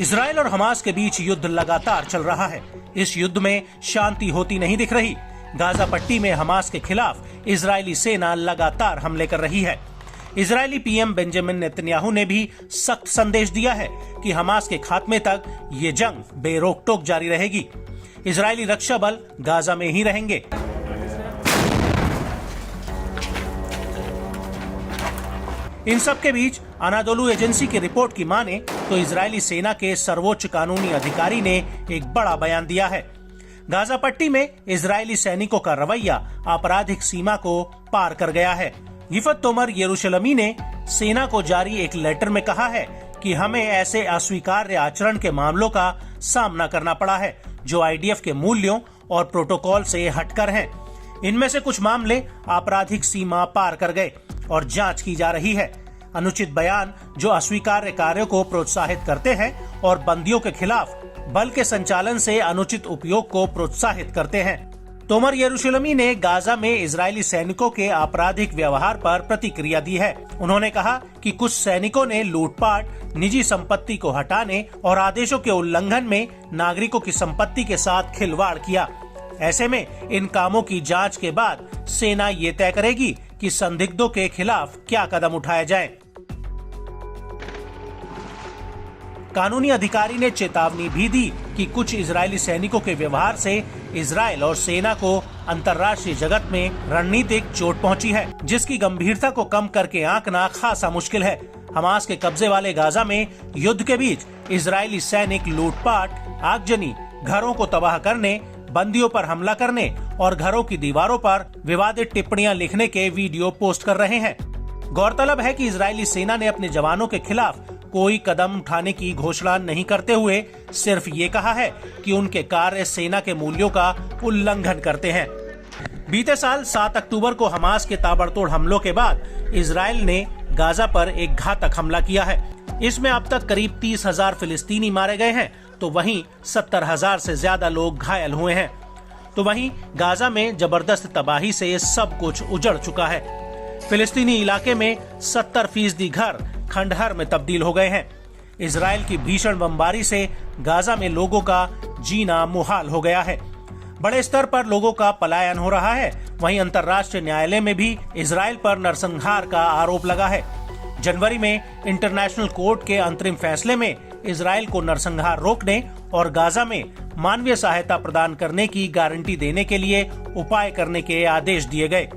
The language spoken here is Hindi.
इजराइल और हमास के बीच युद्ध लगातार चल रहा है। इस युद्ध में शांति होती नहीं दिख रही। गाजा पट्टी में हमास के खिलाफ इजरायली सेना लगातार हमले कर रही है। इजरायली पीएम बेंजामिन नेतन्याहू ने भी सख्त संदेश दिया है कि हमास के खात्मे तक ये जंग बेरोक टोक जारी रहेगी। इजरायली रक्षा बल गाजा में ही रहेंगे। इन सब के बीच अनादोलू एजेंसी की रिपोर्ट की माने तो इजरायली सेना के सर्वोच्च कानूनी अधिकारी ने एक बड़ा बयान दिया है। गाजा पट्टी में इजरायली सैनिकों का रवैया आपराधिक सीमा को पार कर गया है। गिफत तोमर यरूशलमी ने सेना को जारी एक लेटर में कहा है कि हमें ऐसे अस्वीकार्य आचरण के मामलों का सामना करना पड़ा है जो आईडीएफ के मूल्यों और प्रोटोकॉल से हटकर हैं। इनमें से कुछ मामले आपराधिक सीमा पार कर गए और जांच की जा रही है। अनुचित बयान जो अस्वीकार्य कार्यों को प्रोत्साहित करते हैं और बंदियों के खिलाफ बल के संचालन से अनुचित उपयोग को प्रोत्साहित करते हैं। तोमर यरूशलमी ने गाजा में इजरायली सैनिकों के आपराधिक व्यवहार पर प्रतिक्रिया दी है। उन्होंने कहा कि कुछ सैनिकों ने लूटपाट, निजी संपत्ति को हटाने और आदेशों के उल्लंघन में नागरिकों की संपत्ति के साथ खिलवाड़ किया। ऐसे में इन कामों की जांच के बाद सेना ये तय करेगी कि संदिग्धों के खिलाफ क्या कदम उठाया जाए। कानूनी अधिकारी ने चेतावनी भी दी कि कुछ इजरायली सैनिकों के व्यवहार से इजरायल और सेना को अंतर्राष्ट्रीय जगत में रणनीतिक चोट पहुंची है, जिसकी गंभीरता को कम करके आंकना खासा मुश्किल है। हमास के कब्जे वाले गाजा में युद्ध के बीच इजरायली सैनिक लूटपाट, आगजनी, घरों को तबाह करने, बंदियों पर हमला करने और घरों की दीवारों पर विवादित टिप्पणियां लिखने के वीडियो पोस्ट कर रहे हैं। गौरतलब है कि इजरायली सेना ने अपने जवानों के खिलाफ कोई कदम उठाने की घोषणा नहीं करते हुए सिर्फ ये कहा है कि उनके कार्य सेना के मूल्यों का उल्लंघन करते हैं। बीते साल 7 अक्टूबर को हमास के ताबड़तोड़ हमलों के बाद इजरायल ने गाजा पर एक घातक हमला किया है। इसमें अब तक करीब 30,000 फिलिस्तीनी मारे गए हैं, तो वहीं 70,000 से ज्यादा लोग घायल हुए हैं। तो वहीं गाजा में जबरदस्त तबाही से सब कुछ उजड़ चुका है। फिलिस्तीनी इलाके में 70% घर खंडहर में तब्दील हो गए हैं। इजरायल की भीषण बमबारी से गाजा में लोगों का जीना मुहाल हो गया है। बड़े स्तर पर लोगों का पलायन हो रहा है। वहीं अंतर्राष्ट्रीय न्यायालय में भी इजरायल पर नरसंहार का आरोप लगा है। जनवरी में इंटरनेशनल कोर्ट के अंतरिम फैसले में इजरायल को नरसंहार रोकने और गाजा में मानवीय सहायता प्रदान करने की गारंटी देने के लिए उपाय करने के आदेश दिए गए।